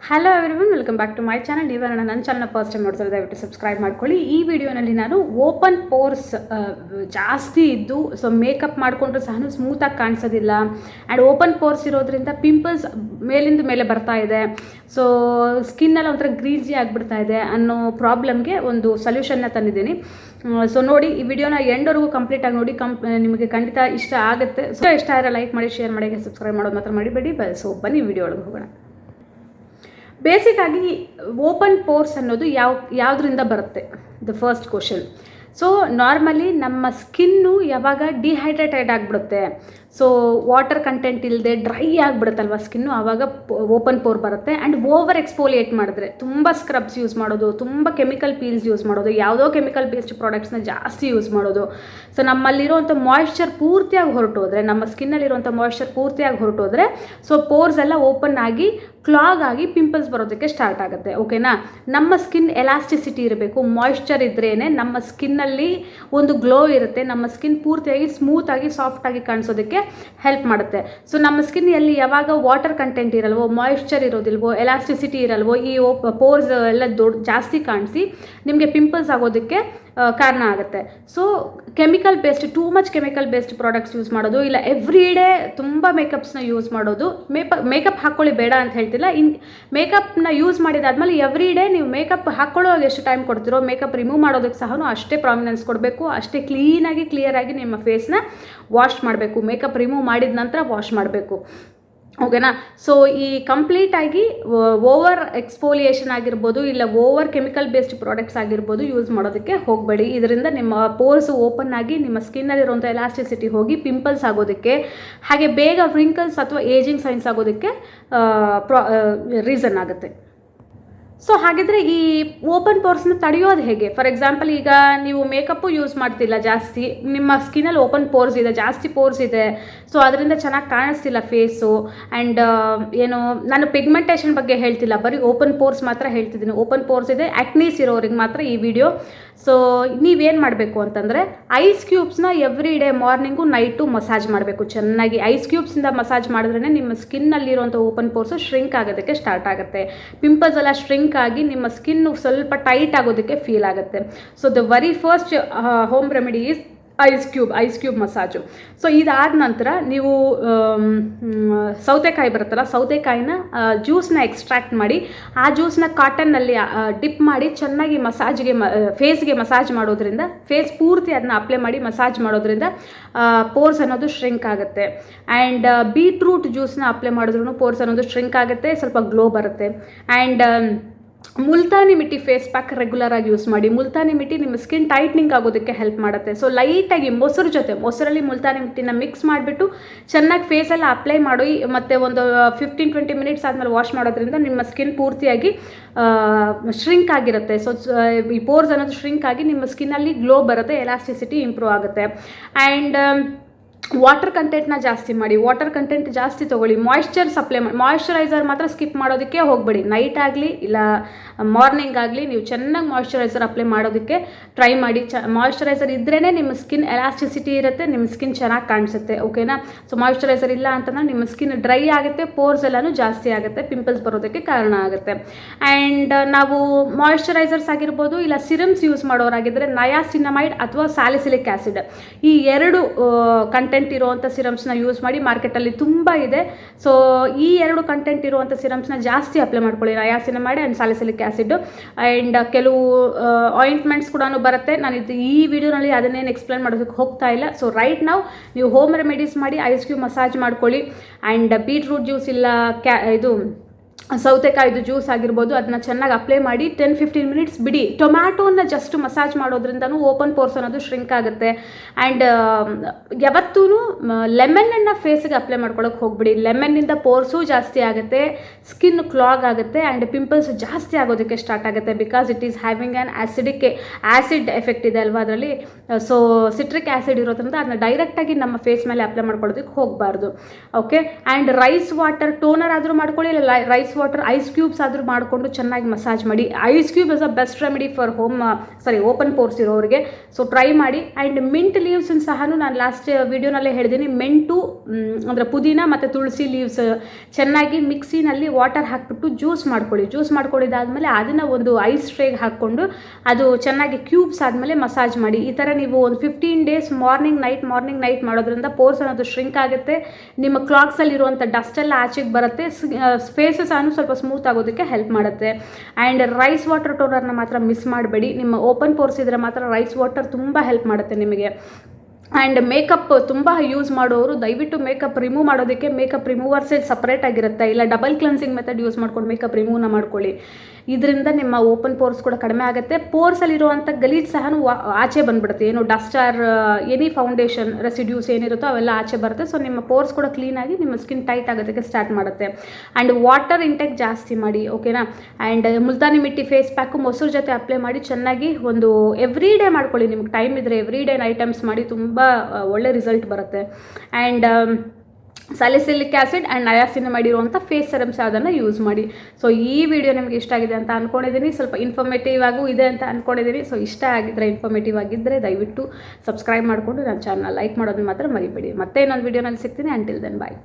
Hello everyone, welcome back to my channel. ನೀವೇನ ನನ್ನ ಚಾನಲ್ನ ಫಸ್ಟ್ ಟೈಮ್ ನೋಡ್ತಾರೆ ದಯವಿಟ್ಟು ಸಬ್ಸ್ಕ್ರೈಬ್ ಮಾಡ್ಕೊಳ್ಳಿ. ಈ ವಿಡಿಯೋನಲ್ಲಿ ನಾನು ಓಪನ್ ಪೋರ್ಸ್ ಜಾಸ್ತಿ ಇದ್ದು ಮೇಕಪ್ ಮಾಡಿಕೊಂಡ್ರೂ ಸಹ ಸ್ಮೂತಾಗಿ ಕಾಣಿಸೋದಿಲ್ಲ, ಆ್ಯಂಡ್ ಓಪನ್ ಪೋರ್ಸ್ ಇರೋದ್ರಿಂದ ಪಿಂಪಲ್ಸ್ ಮೇಲಿಂದ ಮೇಲೆ ಬರ್ತಾ ಇದೆ, ಸೊ ಸ್ಕಿನ್ನೆಲ್ಲ ಒಂಥರ ಗ್ರೀಸಿ ಆಗಿಬಿಡ್ತಾ ಇದೆ ಅನ್ನೋ ಪ್ರಾಬ್ಲಮ್ಗೆ ಒಂದು ಸೊಲ್ಯೂಷನ್ನ ತಂದಿದ್ದೀನಿ. ಸೊ ನೋಡಿ, ಈ ವಿಡಿಯೋನ ಎಂಡ್ವರೆಗೂ ಕಂಪ್ಲೀಟಾಗಿ ನೋಡಿ, ನಿಮಗೆ ಖಂಡಿತ ಇಷ್ಟ ಆಗುತ್ತೆ. ಸೊ ಇಷ್ಟ ಆದರೆ ಲೈಕ್ ಮಾಡಿ, ಶೇರ್ ಮಾಡಿ, ಸಬ್ಸ್ಕ್ರೈಬ್ ಮಾಡೋದು ಮಾತ್ರ ಮಾಡಿಬೇಡಿ. ಸೊ ಬನ್ನಿ ವಿಡಿಯೋ ಒಳಗೆ ಹೋಗೋಣ. ಬೇಸಿಕ್ ಆಗಿ ಓಪನ್ ಪೋರ್ಸ್ ಅನ್ನೋದು ಯಾವುದರಿಂದ ಬರುತ್ತೆ? The first question. So normally ನಮ್ಮ ಸ್ಕಿನ್ನು ಯಾವಾಗ ಡಿಹೈಡ್ರೇಟೆಡ್ ಆಗಿಬಿಡುತ್ತೆ, ಸೊ ವಾಟರ್ ಕಂಟೆಂಟ್ ಇಲ್ಲದೆ ಡ್ರೈ ಆಗಿಬಿಡುತ್ತಲ್ವ ಸ್ಕಿನ್ನು, ಆವಾಗ ಓಪನ್ ಪೋರ್ ಬರುತ್ತೆ. ಆ್ಯಂಡ್ ಓವರ್ ಎಕ್ಸ್ಫೋಲಿಯೇಟ್ ಮಾಡಿದ್ರೆ, ತುಂಬ ಸ್ಕ್ರಬ್ಸ್ ಯೂಸ್ ಮಾಡೋದು, ತುಂಬ ಕೆಮಿಕಲ್ ಪೀಲ್ಸ್ ಯೂಸ್ ಮಾಡೋದು, ಯಾವುದೋ ಕೆಮಿಕಲ್ ಬೇಸ್ಡ್ ಪ್ರಾಡಕ್ಟ್ಸ್ನ ಜಾಸ್ತಿ ಯೂಸ್ ಮಾಡೋದು, ಸೊ ನಮ್ಮಲ್ಲಿರುವಂಥ ಮಾಯ್ಶ್ಚರ್ ಪೂರ್ತಿಯಾಗಿ ಹೊರಟೋದ್ರೆ, ನಮ್ಮ ಸ್ಕಿನ್ನಲ್ಲಿರುವಂಥ ಮಾಯ್ಶ್ಚರ್ ಪೂರ್ತಿಯಾಗಿ ಹೊರಟೋದ್ರೆ, ಸೊ ಪೋರ್ಸ್ ಎಲ್ಲ ಓಪನ್ ಆಗಿ ಕ್ಲಾಗ್ ಆಗಿ ಪಿಂಪಲ್ಸ್ ಬರೋದಕ್ಕೆ ಸ್ಟಾರ್ಟ್ ಆಗುತ್ತೆ. ಓಕೆನಾ? ನಮ್ಮ ಸ್ಕಿನ್ ಎಲಾಸ್ಟಿಸಿಟಿ ಇರಬೇಕು, ಮಾಯ್ಶ್ಚರ್ ಇದ್ರೇ ನಮ್ಮ ಸ್ಕಿನ್ನಲ್ಲಿ ಒಂದು ಗ್ಲೋ ಇರುತ್ತೆ, ನಮ್ಮ ಸ್ಕಿನ್ ಪೂರ್ತಿಯಾಗಿ ಸ್ಮೂತಾಗಿ ಸಾಫ್ಟಾಗಿ ಕಾಣಿಸೋದಕ್ಕೆ ಹೆಲ್ಪ್ ಮಾಡುತ್ತೆ. ಸೊ ನಮ್ಮ ಸ್ಕಿನ್ ಎಲ್ಲಿ ಯಾವಾಗ ವಾಟರ್ ಕಂಟೆಂಟ್ ಇರಲ್ವೋ, ಮಾಯ್ಶ್ಚರ್ ಇರೋದಿಲ್ವೋ, ಎಲಾಸ್ಟಿಸಿಟಿ ಇರಲ್ವೋ, ಈ ಪೋರ್ಸ್ ಎಲ್ಲ ಜಾಸ್ತಿ ಕಾಣಿಸಿ ನಿಮಗೆ ಪಿಂಪಲ್ಸ್ ಆಗೋದಕ್ಕೆ ಕಾರಣ ಆಗುತ್ತೆ. So chemical based, too much chemical based products use ಮಾಡೋದು, ಇಲ್ಲ ಎವ್ರಿ ಡೇ ತುಂಬ ಮೇಕಪ್ಸ್ನ ಯೂಸ್ ಮಾಡೋದು. ಮೇಕಪ್ ಹಾಕ್ಕೊಳ್ಳಿ ಬೇಡ ಅಂತ ಹೇಳ್ತಿಲ್ಲ, ಮೇಕಪ್ನ ಯೂಸ್ ಮಾಡಿದಾದ್ಮೇಲೆ ಎವ್ರಿ ಡೇ ನೀವು ಮೇಕಪ್ ಹಾಕ್ಕೊಳ್ಳೋವಾಗ ಎಷ್ಟು ಟೈಮ್ ಕೊಡ್ತಿರೋ, ಮೇಕಪ್ ರಿಮೂವ್ ಮಾಡೋದಕ್ಕೆ ಸಹ ಅಷ್ಟೇ ಪ್ರಾಮಿನೆನ್ಸ್ ಕೊಡಬೇಕು, ಅಷ್ಟೇ ಕ್ಲೀನಾಗಿ ಕ್ಲಿಯರಾಗಿ ನಿಮ್ಮ ಫೇಸ್ನ ವಾಶ್ ಮಾಡಬೇಕು. ಮೇಕಪ್ ರಿಮೂವ್ ಮಾಡಿದ ನಂತರ ವಾಶ್ ಮಾಡಬೇಕು. ಓಕೆನಾ? ಸೊ ಈ ಕಂಪ್ಲೀಟಾಗಿ ಓವರ್ ಎಕ್ಸ್ಫೋಲಿಯೇಷನ್ ಆಗಿರ್ಬೋದು, ಇಲ್ಲ ಓವರ್ ಕೆಮಿಕಲ್ ಬೇಸ್ಡ್ ಪ್ರಾಡಕ್ಟ್ಸ್ ಆಗಿರ್ಬೋದು ಯೂಸ್ ಮಾಡೋದಕ್ಕೆ ಹೋಗಬೇಡಿ. ಇದರಿಂದ ನಿಮ್ಮ ಪೋರ್ಸ್ ಓಪನ್ ಆಗಿ ನಿಮ್ಮ ಸ್ಕಿನ್ನಲ್ಲಿರುವಂಥ ಎಲಾಸ್ಟಿಸಿಟಿ ಹೋಗಿ ಪಿಂಪಲ್ಸ್ ಆಗೋದಕ್ಕೆ, ಹಾಗೆ ಬೇಗ ವ್ರಿಂಕಲ್ಸ್ ಅಥವಾ ಏಜಿಂಗ್ ಸೈನ್ಸ್ ಆಗೋದಕ್ಕೆ ರೀಸನ್ ಆಗುತ್ತೆ. ಸೊ ಹಾಗಿದ್ರೆ ಈ ಓಪನ್ ಪೋರ್ಸ್ನ ತಡೆಯೋದು ಹೇಗೆ? ಫಾರ್ ಎಕ್ಸಾಂಪಲ್, ಈಗ ನೀವು ಮೇಕಪ್ಪು ಯೂಸ್ ಮಾಡ್ತಿಲ್ಲ ಜಾಸ್ತಿ, ನಿಮ್ಮ ಸ್ಕಿನ್ನಲ್ಲಿ ಓಪನ್ ಪೋರ್ಸ್ ಇದೆ, ಜಾಸ್ತಿ ಪೋರ್ಸ್ ಇದೆ, ಸೊ ಅದರಿಂದ ಚೆನ್ನಾಗಿ ಕಾಣಿಸ್ತಿಲ್ಲ ಫೇಸು. ಆ್ಯಂಡ್ ಏನು, ನಾನು ಪಿಗ್ಮೆಂಟೇಷನ್ ಬಗ್ಗೆ ಹೇಳ್ತಿಲ್ಲ, ಬರೀ ಓಪನ್ ಪೋರ್ಸ್ ಮಾತ್ರ ಹೇಳ್ತಿದ್ದೀನಿ. ಓಪನ್ ಪೋರ್ಸ್ ಇದೆ, ಆ್ಯಕ್ನೀಸ್ ಇರೋರಿಗೆ ಮಾತ್ರ ಈ ವಿಡಿಯೋ. ಸೊ ನೀವೇನು ಮಾಡಬೇಕು ಅಂತಂದರೆ, ಐಸ್ ಕ್ಯೂಬ್ಸ್ನ every day morning night massage ಮಾಡಬೇಕು ಚೆನ್ನಾಗಿ. ಐಸ್ ಕ್ಯೂಬ್ಸಿಂದ ಮಸಾಜ್ ಮಾಡಿದ್ರೇ ನಿಮ್ಮ ಸ್ಕಿನ್ನಲ್ಲಿರುವಂಥ ಓಪನ್ ಪೋರ್ಸು ಶ್ರಿಂಕ್ ಆಗೋದಕ್ಕೆ ಸ್ಟಾರ್ಟ್ ಆಗುತ್ತೆ. ಪಿಂಪಲ್ಸ್ ಎಲ್ಲ ಶ್ರಿಂಕ್ ಆಗಿ ನಿಮ್ಮ ಸ್ಕಿನ್ನು ಸ್ವಲ್ಪ ಟೈಟ್ ಆಗೋದಕ್ಕೆ ಫೀಲ್ ಆಗುತ್ತೆ. So the very first home remedy is ice cube massage. So ಇದಾದ ನಂತರ ನೀವು ಸೌತೆಕಾಯಿ ಬರುತ್ತಲ್ಲ, ಸೌತೆಕಾಯಿನ ಜ್ಯೂಸನ್ನ ಎಕ್ಸ್ಟ್ರಾಕ್ಟ್ ಮಾಡಿ, ಆ ಜ್ಯೂಸನ್ನ ಕಾಟನ್ನಲ್ಲಿ ಡಿಪ್ ಮಾಡಿ ಚೆನ್ನಾಗಿ ಫೇಸ್ಗೆ ಮಸಾಜ್ ಮಾಡೋದ್ರಿಂದ, ಫೇಸ್ ಪೂರ್ತಿ ಅದನ್ನ ಅಪ್ಲೈ ಮಾಡಿ ಮಸಾಜ್ ಮಾಡೋದ್ರಿಂದ ಪೋರ್ಸ್ ಅನ್ನೋದು ಶ್ರಿಂಕ್ ಆಗುತ್ತೆ. ಆ್ಯಂಡ್ ಬೀಟ್ರೂಟ್ ಜ್ಯೂಸನ್ನ ಅಪ್ಲೈ ಮಾಡಿದ್ರೂ ಪೋರ್ಸ್ ಅನ್ನೋದು ಶ್ರಿಂಕ್ ಆಗುತ್ತೆ, ಸ್ವಲ್ಪ ಗ್ಲೋ ಬರುತ್ತೆ. And multani mitti face pack regular ಆಗಿ ಯೂಸ್ ಮಾಡಿ. ಮುಲ್ತಾನಿ ಮಿಟ್ಟಿ ನಿಮ್ಮ ಸ್ಕಿನ್ ಟೈಟ್ನಿಂಗ್ ಆಗೋದಕ್ಕೆ ಹೆಲ್ಪ್ ಮಾಡುತ್ತೆ. ಸೊ ಲೈಟಾಗಿ ಮೊಸರಲ್ಲಿ ಮುಲ್ತಾನಿ ಮಿಟ್ಟಿನ ಮಿಕ್ಸ್ ಮಾಡಿಬಿಟ್ಟು ಚೆನ್ನಾಗಿ ಫೇಸೆಲ್ಲ ಅಪ್ಲೈ ಮಾಡಿ, ಮತ್ತು ಒಂದು 15-20 ಮಿನಿಟ್ಸ್ ಆದಮೇಲೆ ವಾಶ್ ಮಾಡೋದ್ರಿಂದ ನಿಮ್ಮ ಸ್ಕಿನ್ ಪೂರ್ತಿಯಾಗಿ ಶ್ರಿಂಕ್ ಆಗಿರುತ್ತೆ. ಸೊ ಈ ಪೋರ್ಸ್ ಅನ್ನೋದು ಶ್ರಿಂಕ್ ಆಗಿ ನಿಮ್ಮ ಸ್ಕಿನ್ನಲ್ಲಿ ಗ್ಲೋ ಬರುತ್ತೆ, ಎಲಾಸ್ಟಿಸಿಟಿ ಇಂಪ್ರೂವ್ ಆಗುತ್ತೆ. ಆ್ಯಂಡ್ ವಾಟರ್ ಕಂಟೆಂಟ್ನ ಜಾಸ್ತಿ ಮಾಡಿ, ವಾಟರ್ ಕಂಟೆಂಟ್ ಜಾಸ್ತಿ ತೊಗೊಳ್ಳಿ. ಮಾಯ್ಶ್ಚರೈಸರ್ ಮಾತ್ರ ಸ್ಕಿಪ್ ಮಾಡೋದಕ್ಕೆ ಹೋಗಬೇಡಿ. ನೈಟ್ ಆಗಲಿ ಇಲ್ಲ ಮಾರ್ನಿಂಗ್ ಆಗಲಿ ನೀವು ಚೆನ್ನಾಗಿ ಮಾಯ್ಶ್ಚರೈಸರ್ ಅಪ್ಲೈ ಮಾಡೋದಕ್ಕೆ ಟ್ರೈ ಮಾಡಿ. ಮಾಯ್ಶ್ಚರೈಸರ್ ಇದ್ರೇ ನಿಮ್ಮ ಸ್ಕಿನ್ ಎಲಾಸ್ಟಿಸಿಟಿ ಇರುತ್ತೆ, ನಿಮ್ಮ ಸ್ಕಿನ್ ಚೆನ್ನಾಗಿ ಕಾಣಿಸುತ್ತೆ. ಓಕೆನಾ? ಸೊ ಮಾಯ್ಶ್ಚರೈಸರ್ ಇಲ್ಲ ಅಂತಂದ್ರೆ ನಿಮ್ಮ ಸ್ಕಿನ್ ಡ್ರೈ ಆಗುತ್ತೆ, ಪೋರ್ಸ್ ಎಲ್ಲನೂ ಜಾಸ್ತಿ ಆಗುತ್ತೆ, ಪಿಂಪಲ್ಸ್ ಬರೋದಕ್ಕೆ ಕಾರಣ ಆಗುತ್ತೆ. ಆ್ಯಂಡ್ ನಾವು ಮಾಯ್ಶ್ಚರೈಸರ್ಸ್ ಆಗಿರ್ಬೋದು, ಇಲ್ಲ ಸಿರಮ್ಸ್ ಯೂಸ್ ಮಾಡೋರಾಗಿದ್ದರೆ ನಯಾಸಿನಮೈಡ್ ಅಥವಾ ಸ್ಯಾಲಿಸಿಲಿಕ್ ಆ್ಯಸಿಡ್, ಈ ಎರಡು ಕಂಟೆಂಟ್ ಇರುವಂಥ ಸಿರಮ್ಸ್ನ ಯೂಸ್ ಮಾಡಿ. ಮಾರ್ಕೆಟಲ್ಲಿ ತುಂಬ ಇದೆ. ಸೊ ಈ ಎರಡು ಕಂಟೆಂಟ್ ಇರುವಂಥ ಸಿರಮ್ಸ್ನ ಜಾಸ್ತಿ ಅಪ್ಲೈ ಮಾಡ್ಕೊಳ್ಳಿ, ನಯಾಸಿನಮೈಡ್ ಆ್ಯಂಡ್ ಸ್ಯಾಲಿಸಿಲಿಕ್ ಆ್ಯಸಿಡ್. ಆ್ಯಂಡ್ ಕೆಲವು ಆಯಿಂಟ್ಮೆಂಟ್ಸ್ ಕೂಡ ಬರುತ್ತೆ. ನಾನು ಈ ವಿಡಿಯೋನಲ್ಲಿ ಅದನ್ನೇನು ಎಕ್ಸ್ಪ್ಲೇನ್ ಮಾಡೋದಕ್ಕೆ ಹೋಗ್ತಾ ಇಲ್ಲ. ಸೊ ರೈಟ್ ನಾವು ನೀವು ಹೋಮ್ ರೆಮಿಡೀಸ್ ಮಾಡಿ, ಐಸ್ ಕ್ಯೂಬ್ ಮಸಾಜ್ ಮಾಡ್ಕೊಳ್ಳಿ. ಆ್ಯಂಡ್ ಬೀಟ್ರೂಟ್ ಜ್ಯೂಸ್ ಇಲ್ಲ ಇದು ಸೌತೆಕಾಯಿದು ಜ್ಯೂಸ್ ಆಗಿರ್ಬೋದು, ಅದನ್ನ ಚೆನ್ನಾಗಿ ಅಪ್ಲೈ ಮಾಡಿ 10-15 ಮಿನಿಟ್ಸ್ ಬಿಡಿ. ಟೊಮ್ಯಾಟೋನ ಜಸ್ಟ್ ಮಸಾಜ್ ಮಾಡೋದ್ರಿಂದನೂ ಓಪನ್ ಪೋರ್ಸ್ ಅನ್ನೋದು ಶ್ರಿಂಕ್ ಆಗುತ್ತೆ. ಆ್ಯಂಡ್ ಯಾವತ್ತೂ ಲೆಮನ್ನನ್ನು ಫೇಸಿಗೆ ಅಪ್ಲೈ ಮಾಡ್ಕೊಳ್ಳೋಕೆ ಹೋಗ್ಬಿಡಿ. ಲೆಮನ್ನಿಂದ ಪೋರ್ಸು ಜಾಸ್ತಿ ಆಗುತ್ತೆ, ಸ್ಕಿನ್ ಕ್ಲಾಗ್ ಆಗುತ್ತೆ, ಆ್ಯಂಡ್ ಪಿಂಪಲ್ಸ್ ಜಾಸ್ತಿ ಆಗೋದಕ್ಕೆ ಸ್ಟಾರ್ಟ್ ಆಗುತ್ತೆ. Because it is having an acid effect ಇದೆ ಅಲ್ವಾ ಅದರಲ್ಲಿ. ಸೊ ಸಿಟ್ರಿಕ್ ಆ್ಯಸಿಡ್ ಇರೋದ್ರಿಂದ ಅದನ್ನ ಡೈರೆಕ್ಟಾಗಿ ನಮ್ಮ ಫೇಸ್ ಮೇಲೆ ಅಪ್ಲೈ ಮಾಡ್ಕೊಳ್ಳೋದಕ್ಕೆ ಹೋಗಬಾರ್ದು. Okay? And rice water toner ಆದರೂ ಮಾಡ್ಕೊಳ್ಳಿ, ಇಲ್ಲ ರೈಸ್ ವಾಟರ್ ಐಸ್ ಕ್ಯೂಬ್ಸ್ ಆದರೂ ಮಾಡಿಕೊಂಡು ಚೆನ್ನಾಗಿ ಮಸಾಜ್ ಮಾಡಿ. Ice cube is a best remedy for open pores ಇರೋರಿಗೆ. ಸೊ ಟ್ರೈ ಮಾಡಿ. ಆ್ಯಂಡ್ ಮಿಂಟ್ ಲೀವ್ಸನ್ನು ಸಹ ನಾನು ಲಾಸ್ಟ್ ವಿಡಿಯೋನಲ್ಲೇ ಹೇಳಿದ್ದೀನಿ, ಮೆಂಟು ಅಂದರೆ ಪುದೀನ ಮತ್ತು ತುಳಸಿ ಲೀವ್ಸ್ ಚೆನ್ನಾಗಿ ಮಿಕ್ಸಿನಲ್ಲಿ ವಾಟರ್ ಹಾಕಿಬಿಟ್ಟು ಜ್ಯೂಸ್ ಮಾಡ್ಕೊಳ್ಳಿ. ಜ್ಯೂಸ್ ಮಾಡ್ಕೊಂಡಿದ್ದಾದಮೇಲೆ ಅದನ್ನು ಒಂದು ಐಸ್ ಟ್ರೇಗೆ ಹಾಕ್ಕೊಂಡು ಅದು ಚೆನ್ನಾಗಿ ಕ್ಯೂಬ್ಸ್ ಆದಮೇಲೆ ಮಸಾಜ್ ಮಾಡಿ. ಈ ಥರ ನೀವು ಒಂದು 15 days ಮಾರ್ನಿಂಗ್ ನೈಟ್ ಮಾಡೋದ್ರಿಂದ ಪೋರ್ಸ್ ಅನ್ನೋದು ಶ್ರಿಂಕ್ ಆಗುತ್ತೆ, ನಿಮ್ಮ ಕ್ಲಾಕ್ಸಲ್ಲಿರುವಂಥ ಡಸ್ಟ್ ಎಲ್ಲ ಆಚೆಗೆ ಬರುತ್ತೆ, ಫೇಸಸ್ ಸಹ ಸ್ವಲ್ಪ ಸ್ಮೂತ್ ಆಗೋದಕ್ಕೆ ಹೆಲ್ಪ್ ಮಾಡುತ್ತೆ. ಆ್ಯಂಡ್ ರೈಸ್ ವಾಟರ್ ಟೋನರ್ನ ಮಾತ್ರ ಮಿಸ್ ಮಾಡಬೇಡಿ. ನಿಮ್ಮ ಓಪನ್ ಪೋರ್ಸ್ ಇದ್ದರೆ ಮಾತ್ರ ರೈಸ್ ವಾಟರ್ ತುಂಬ ಹೆಲ್ಪ್ ಮಾಡುತ್ತೆ ನಿಮಗೆ. ಆ್ಯಂಡ್ ಮೇಕಪ್ ತುಂಬ ಯೂಸ್ ಮಾಡೋರು ದಯವಿಟ್ಟು ಮೇಕಪ್ ರಿಮೂವ್ ಮಾಡೋದಕ್ಕೆ ಮೇಕಪ್ ರಿಮೂವರ್ಸೇ ಸಪ್ರೇಟ್ ಆಗಿರುತ್ತೆ, ಇಲ್ಲ ಡಬಲ್ ಕ್ಲೆನ್ಸಿಂಗ್ ಮೆಥಡ್ ಯೂಸ್ ಮಾಡ್ಕೊಂಡು ಮೇಕಪ್ ರಿಮೂವ್ನ ಮಾಡ್ಕೊಳ್ಳಿ. ಇದರಿಂದ ನಿಮ್ಮ ಓಪನ್ ಪೋರ್ಸ್ ಕೂಡ ಕಡಿಮೆ ಆಗುತ್ತೆ. ಪೋರ್ಸಲ್ಲಿರುವಂಥ ಗಲೀಜ್ ಸಹ ಆಚೆ ಬಂದುಬಿಡುತ್ತೆ, ಏನು dust or any foundation residues ಏನಿರುತ್ತೋ ಅವೆಲ್ಲ ಆಚೆ ಬರುತ್ತೆ. ಸೊ ನಿಮ್ಮ ಪೋರ್ಸ್ ಕೂಡ ಕ್ಲೀನಾಗಿ ನಿಮ್ಮ ಸ್ಕಿನ್ ಟೈಟ್ ಆಗೋದಕ್ಕೆ ಸ್ಟಾರ್ಟ್ ಮಾಡುತ್ತೆ. ಆ್ಯಂಡ್ ವಾಟರ್ ಇಂಟೇಕ್ ಜಾಸ್ತಿ ಮಾಡಿ, ಓಕೆನಾ. And multani mitti face pack ಮೊಸರು ಜೊತೆ ಅಪ್ಲೈ ಮಾಡಿ ಚೆನ್ನಾಗಿ ಒಂದು ಎವ್ರಿ ಡೇ ಮಾಡ್ಕೊಳ್ಳಿ. ನಿಮ್ಗೆ ಟೈಮ್ ಇದ್ದರೆ ಎವ್ರಿ ಡೇ ನೈಟ್ ಟೈಮ್ಸ್ ಮಾಡಿ, ತುಂಬ ಒಳ್ಳೆ ರಿಸಲ್ಟ್ ಬರುತ್ತೆ. ಆ್ಯಂಡ್ ಸ್ಯಾಲಿಸಿಲಿಕ್ ಆ್ಯಸಿಡ್ ಆ್ಯಂಡ್ ನಯಾಸಿನಮೈಡ್ ಇರುವಂಥ ಫೇಸ್ ಸೆರಮ್ಸ್ ಯಾವುದನ್ನು ಯೂಸ್ ಮಾಡಿ. ಸೊ ಈ ವಿಡಿಯೋ ನಿಮಗೆ ಇಷ್ಟ ಆಗಿದೆ ಅಂತ ಅಂದ್ಕೊಂಡಿದ್ದೀನಿ, ಸ್ವಲ್ಪ ಇನ್ಫಾರ್ಮೇಟಿವ್ ಆಗೂ ಇದೆ ಅಂತ ಅಂದ್ಕೊಂಡಿದ್ದೀನಿ. ಸೊ ಇಷ್ಟ ಆಗಿದ್ದರೆ, ಇನ್ಫಾರ್ಮೇಟಿವ್ ಆಗಿದ್ದರೆ ದಯವಿಟ್ಟು ಸಬ್ಸ್ಕ್ರೈಬ್ ಮಾಡಿಕೊಂಡು ನನ್ನ ಚಾನಲ್ ಲೈಕ್ ಮಾಡೋದನ್ನ ಮಾತ್ರ ಮರಿಬೇಡಿ. ಮತ್ತೆ ಇನ್ನೊಂದು ವಿಡಿಯೋನಲ್ಲಿ ಸಿಗ್ತೀನಿ. ಅಂಟಿಲ್ ದೆನ್ ಬಾಯ್.